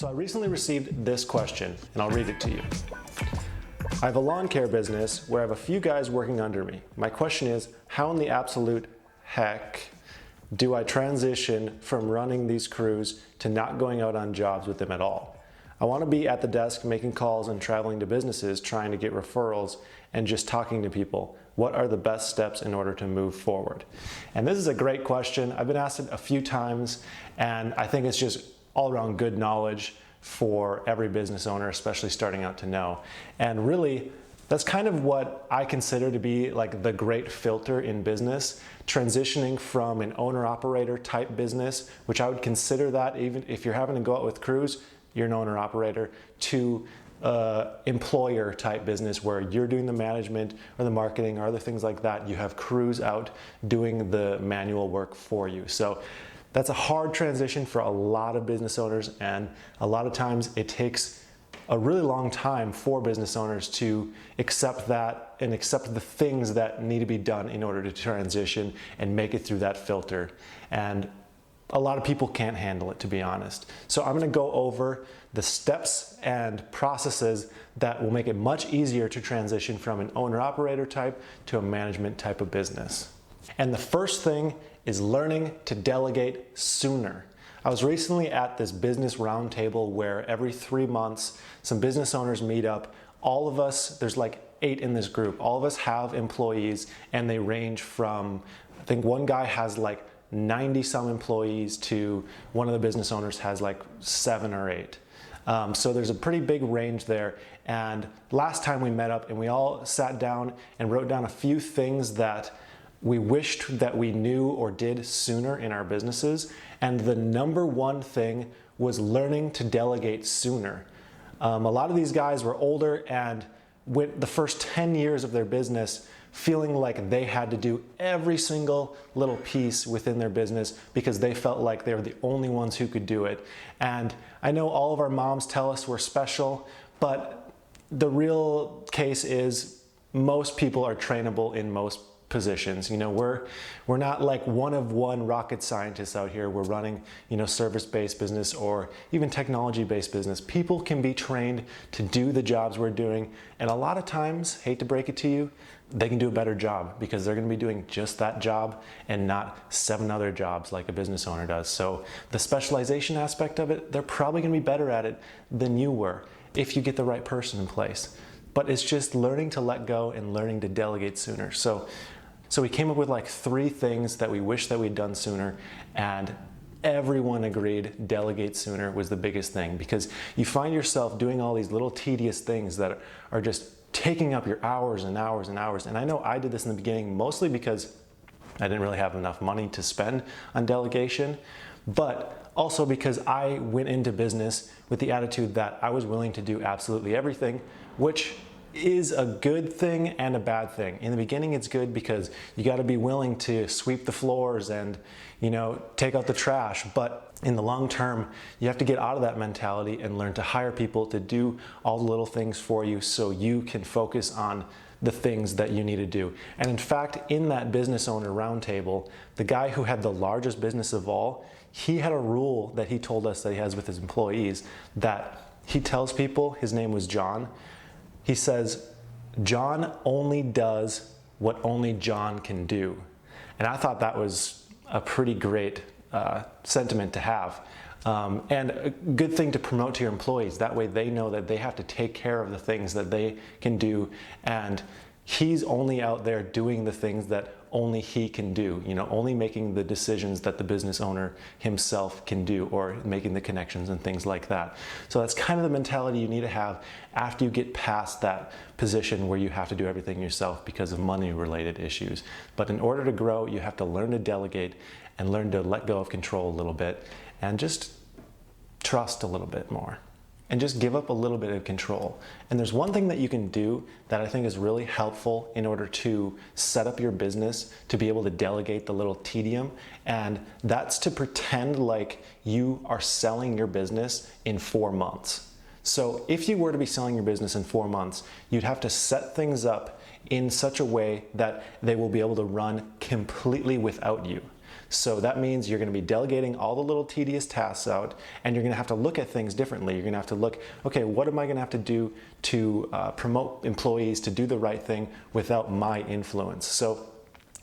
So I recently received this question, and I'll read it to you. I have a lawn care business where I have a few guys working under me. My question is, how in the absolute heck do I transition from running these crews to not going out on jobs with them at all? I want to be at the desk making calls and traveling to businesses trying to get referrals and just talking to people. What are the best steps in order to move forward? And this is a great question. I've been asked it a few times, and I think it's just all around good knowledge for every business owner, especially starting out, to know. And really, that's kind of what I consider to be like the great filter in business, transitioning from an owner-operator type business, which I would consider that even if you're having to go out with crews, you're an owner-operator, to employer type business where you're doing the management or the marketing or other things like that. You have crews out doing the manual work for you. So that's a hard transition for a lot of business owners, and a lot of times it takes a really long time for business owners to accept that and accept the things that need to be done in order to transition and make it through that filter. And a lot of people can't handle it, to be honest. So I'm going to go over the steps and processes that will make it much easier to transition from an owner-operator type to a management type of business. And the first thing is learning to delegate sooner. I was recently at this business roundtable where every 3 months some business owners meet up. All of us, there's like 8 in this group, all of us have employees, and they range from, I think one guy has like 90 some employees to one of the business owners has like 7 or 8. So there's a pretty big range there. And last time we met up and we all sat down and wrote down a few things that we wished that we knew or did sooner in our businesses. And the number one thing was learning to delegate sooner. A lot of these guys were older and went the first 10 years of their business feeling like they had to do every single little piece within their business because they felt like they were the only ones who could do it. And I know all of our moms tell us we're special, but the real case is most people are trainable in most positions. You know, we're not like one of one rocket scientists out here. We're running, you know, service-based business or even technology-based business. People can be trained to do the jobs we're doing, and a lot of times, hate to break it to you, they can do a better job because they're going to be doing just that job and not 7 other jobs like a business owner does. So the specialization aspect of it, they're probably going to be better at it than you were if you get the right person in place. But it's just learning to let go and learning to delegate sooner. So we came up with like 3 things that we wish that we'd done sooner, and everyone agreed delegate sooner was the biggest thing, because you find yourself doing all these little tedious things that are just taking up your hours and hours and hours. And I know I did this in the beginning mostly because I didn't really have enough money to spend on delegation, but also because I went into business with the attitude that I was willing to do absolutely everything, which is a good thing and a bad thing. In the beginning, it's good because you got to be willing to sweep the floors and, you know, take out the trash. But in the long term, you have to get out of that mentality and learn to hire people to do all the little things for you so you can focus on the things that you need to do. And in fact, in that business owner roundtable, the guy who had the largest business of all, he had a rule that he told us that he has with his employees that he tells people, his name was John, he says, John only does what only John can do. And I thought that was a pretty great sentiment to have. And a good thing to promote to your employees. That way they know that they have to take care of the things that they can do. And he's only out there doing the things that only he can do, you know, only making the decisions that the business owner himself can do, or making the connections and things like that. So that's kind of the mentality you need to have after you get past that position where you have to do everything yourself because of money related issues. But in order to grow, you have to learn to delegate and learn to let go of control a little bit and just trust a little bit more. And just give up a little bit of control. And there's one thing that you can do that I think is really helpful in order to set up your business to be able to delegate the little tedium, and that's to pretend like you are selling your business in 4 months. So if you were to be selling your business in 4 months, you'd have to set things up in such a way that they will be able to run completely without you. So that means you're going to be delegating all the little tedious tasks out, and you're going to have to look at things differently. You're going to have to look, okay, what am I going to have to do to promote employees to do the right thing without my influence? So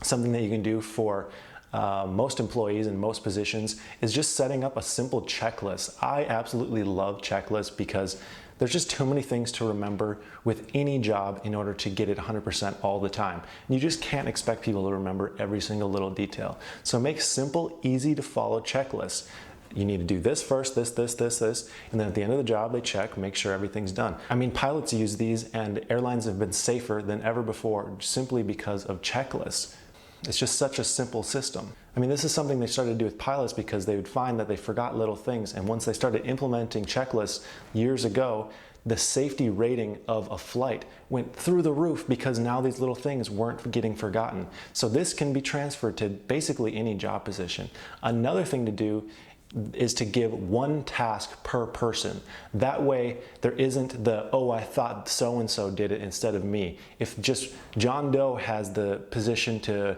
something that you can do for most employees in most positions is just setting up a simple checklist. I absolutely love checklists because there's just too many things to remember with any job in order to get it 100% all the time. You just can't expect people to remember every single little detail. So make simple, easy to follow checklists. You need to do this first, this, and then at the end of the job, they check, make sure everything's done. I mean, pilots use these, and airlines have been safer than ever before simply because of checklists. It's just such a simple system. I mean, this is something they started to do with pilots because they would find that they forgot little things. And once they started implementing checklists years ago, the safety rating of a flight went through the roof because now these little things weren't getting forgotten. So this can be transferred to basically any job position. Another thing to do is to give one task per person. That way there isn't the, oh, I thought so-and-so did it instead of me. If just John Doe has the position to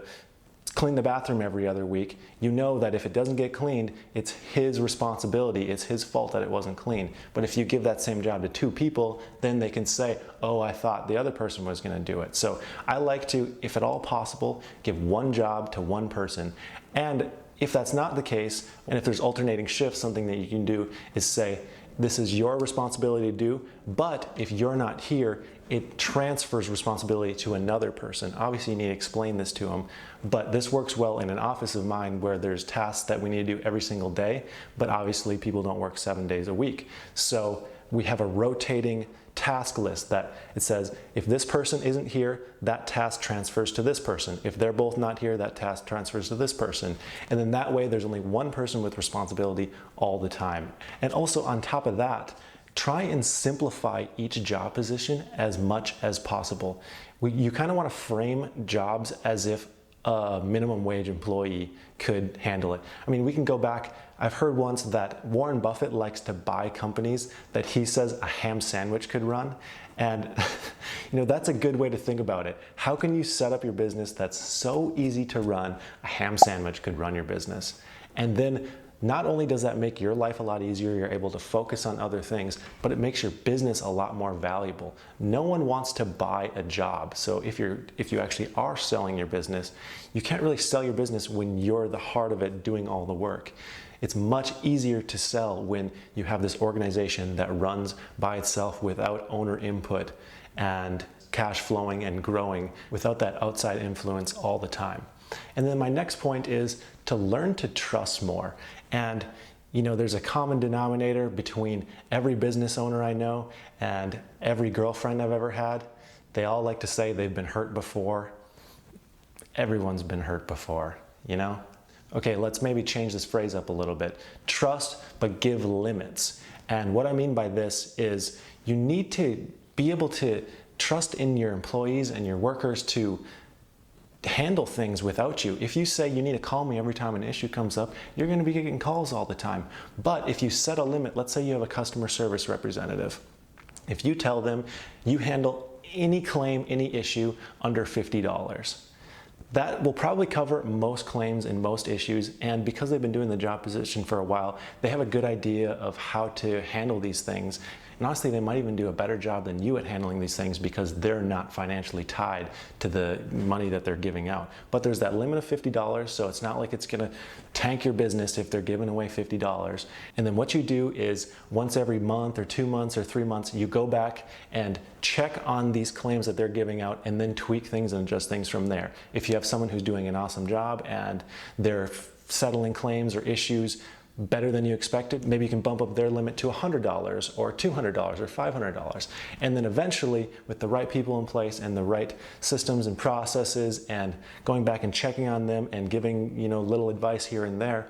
clean the bathroom every other week, you know that if it doesn't get cleaned, it's his responsibility, it's his fault that it wasn't clean. But if you give that same job to two people, then they can say, oh, I thought the other person was gonna do it. So I like to, if at all possible, give one job to one person. And if that's not the case, and if there's alternating shifts, something that you can do is say, this is your responsibility to do, but if you're not here, it transfers responsibility to another person. Obviously, you need to explain this to them, but this works well in an office of mine where there's tasks that we need to do every single day, but obviously people don't work 7 days a week. So we have a rotating task list that it says, if this person isn't here, that task transfers to this person. If they're both not here, that task transfers to this person. And then that way there's only one person with responsibility all the time. And also on top of that, try and simplify each job position as much as possible. You kind of want to frame jobs as if a minimum wage employee could handle it. I mean, we can go back. I've heard once that Warren Buffett likes to buy companies that he says a ham sandwich could run. And you know, that's a good way to think about it. How can you set up your business that's so easy to run, a ham sandwich could run your business? And then not only does that make your life a lot easier, you're able to focus on other things, but it makes your business a lot more valuable. No one wants to buy a job. So if you actually are selling your business, you can't really sell your business when you're the heart of it doing all the work. It's much easier to sell when you have this organization that runs by itself without owner input and cash flowing and growing without that outside influence all the time. And then my next point is to learn to trust more. And you know, there's a common denominator between every business owner I know and every girlfriend I've ever had. They all like to say they've been hurt before. Everyone's been hurt before, you know? Okay, let's maybe change this phrase up a little bit. Trust, but give limits. And what I mean by this is you need to be able to trust in your employees and your workers to handle things without you. If you say you need to call me every time an issue comes up, you're going to be getting calls all the time. But if you set a limit, let's say you have a customer service representative. If you tell them you handle any claim, any issue under $50, that will probably cover most claims and most issues, and because they've been doing the job position for a while, they have a good idea of how to handle these things. And honestly, they might even do a better job than you at handling these things because they're not financially tied to the money that they're giving out. But there's that limit of $50, so it's not like it's gonna tank your business if they're giving away $50. And then what you do is once every month or 2 months or 3 months, you go back and check on these claims that they're giving out and then tweak things and adjust things from there. If you have someone who's doing an awesome job and they're settling claims or issues better than you expected, maybe you can bump up their limit to $100 or $200 or $500. And then eventually, with the right people in place and the right systems and processes and going back and checking on them and giving, you know, little advice here and there,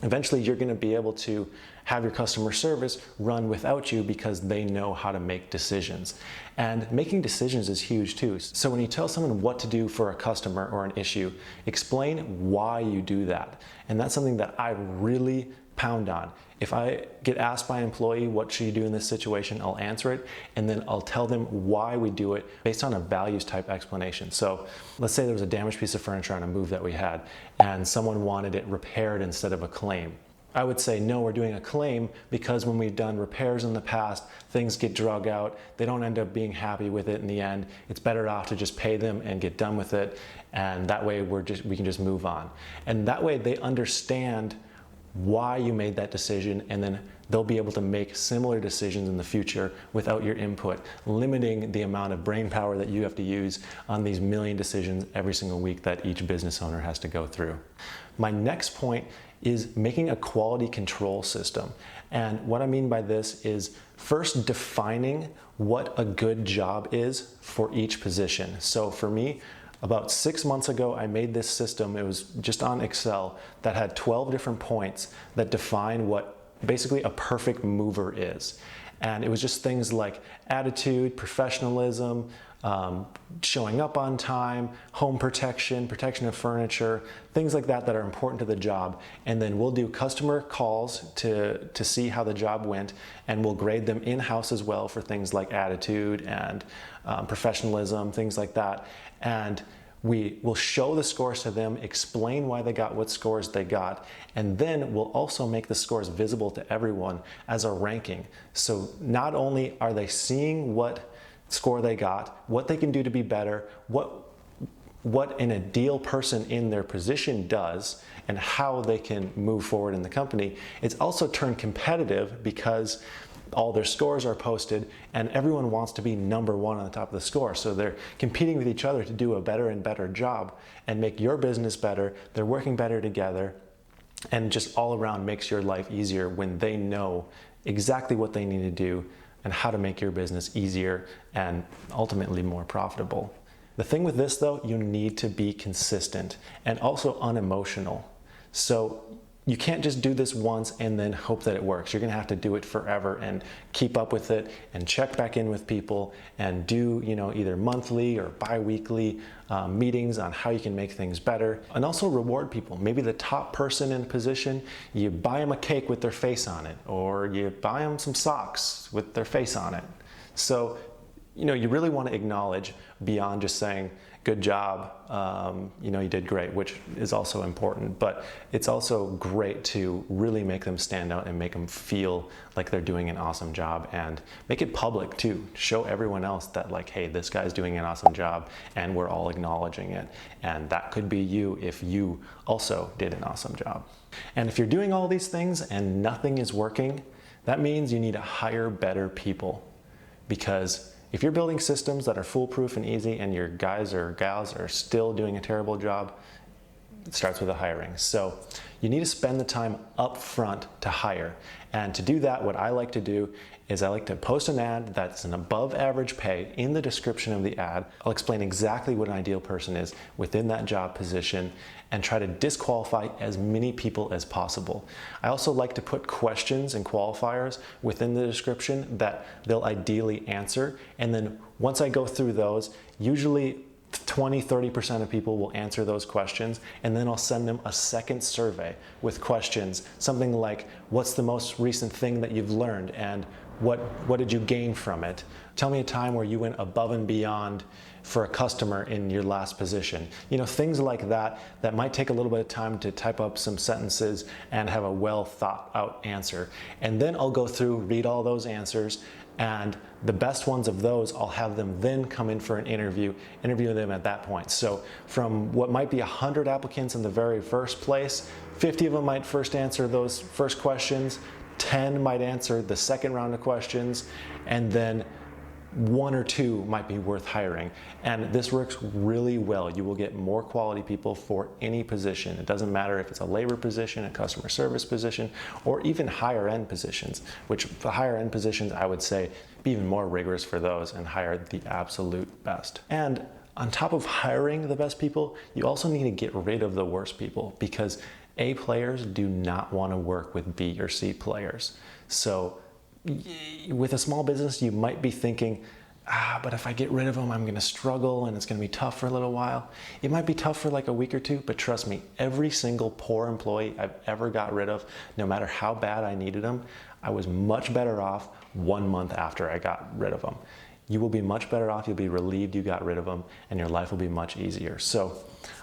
eventually you're going to be able to have your customer service run without you because they know how to make decisions. And making decisions is huge too. So when you tell someone what to do for a customer or an issue, explain why you do that. And that's something that I really pound on. If I get asked by an employee, what should you do in this situation, I'll answer it, and then I'll tell them why we do it based on a values type explanation. So let's say there was a damaged piece of furniture on a move that we had, and someone wanted it repaired instead of a claim. I would say, no, we're doing a claim because when we've done repairs in the past, things get drug out. They don't end up being happy with it in the end. It's better off to just pay them and get done with it. And that way we can just move on. And that way they understand why you made that decision, and then they'll be able to make similar decisions in the future without your input, limiting the amount of brain power that you have to use on these million decisions every single week that each business owner has to go through. My next point is making a quality control system. And what I mean by this is first defining what a good job is for each position. So for me, about 6 months ago, I made this system. It was just on Excel that had 12 different points that define what basically a perfect mover is. And it was just things like attitude, professionalism, showing up on time, home protection, protection of furniture, things like that that are important to the job. And then we'll do customer calls to see how the job went, and we'll grade them in-house as well for things like attitude and professionalism, things like that. And we will show the scores to them, explain why they got what scores they got, and then we'll also make the scores visible to everyone as a ranking. So not only are they seeing what score they got, what they can do to be better, what an ideal person in their position does, and how they can move forward in the company, it's also turned competitive because all their scores are posted and everyone wants to be number one on the top of the score. So they're competing with each other to do a better and better job and make your business better. They're working better together, and just all around makes your life easier when they know exactly what they need to do and how to make your business easier and ultimately more profitable. The thing with this though, you need to be consistent and also unemotional. So you can't just do this once and then hope that it works. You're gonna have to do it forever and keep up with it and check back in with people and do, either monthly or bi-weekly meetings on how you can make things better, and also reward people. Maybe the top person in a position, you buy them a cake with their face on it, or you buy them some socks with their face on it. So, you really want to acknowledge beyond just saying, good job, you did great, which is also important, but it's also great to really make them stand out and make them feel like they're doing an awesome job, and make it public too. Show everyone else that, like, hey, this guy's doing an awesome job and we're all acknowledging it. And that could be you if you also did an awesome job. And if you're doing all these things and nothing is working, that means you need to hire better people. Because if you're building systems that are foolproof and easy and your guys or gals are still doing a terrible job, it starts with the hiring. So you need to spend the time up front to hire. And to do that, what I like to do is I like to post an ad that's an above average pay in the description of the ad. I'll explain exactly what an ideal person is within that job position and try to disqualify as many people as possible. I also like to put questions and qualifiers within the description that they'll ideally answer. And then once I go through those, usually 20-30% of people will answer those questions, and then I'll send them a second survey with questions, something like, what's the most recent thing that you've learned, and what did you gain from it? Tell me a time where you went above and beyond for a customer in your last position. Things like that might take a little bit of time to type up some sentences and have a well thought out answer. And then I'll go through, read all those answers, and the best ones of those, I'll have them then come in for an interview them at that point. So from what might be 100 applicants in the very first place, 50 of them might first answer those first questions, 10 might answer the second round of questions, and then 1 or 2 might be worth hiring. And this works really well. You will get more quality people for any position. It doesn't matter if it's a labor position, a customer service position, or even higher end positions, which the higher end positions, I would say, be even more rigorous for those and hire the absolute best. And on top of hiring the best people, you also need to get rid of the worst people, because A players do not want to work with B or C players. So with a small business, you might be thinking, but if I get rid of them, I'm gonna struggle and it's gonna be tough for a little while. It might be tough for like a week or two, but trust me, every single poor employee I've ever got rid of, no matter how bad I needed them, I was much better off 1 month after I got rid of them. You will be much better off, you'll be relieved you got rid of them, and your life will be much easier. So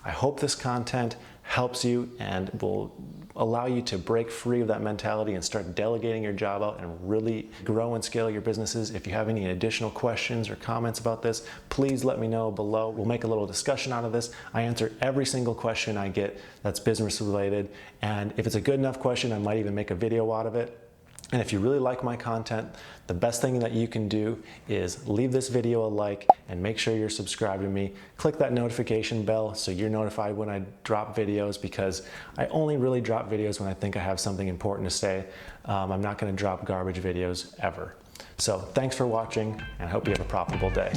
I hope this content helps you and will allow you to break free of that mentality and start delegating your job out and really grow and scale your businesses. If you have any additional questions or comments about this, please let me know below. We'll make a little discussion out of this. I answer every single question I get that's business related, and if it's a good enough question, I might even make a video out of it. And if you really like my content, the best thing that you can do is leave this video a like and make sure you're subscribed to me. Click that notification bell so you're notified when I drop videos, because I only really drop videos when I think I have something important to say. I'm not going to drop garbage videos ever. So thanks for watching, and I hope you have a profitable day.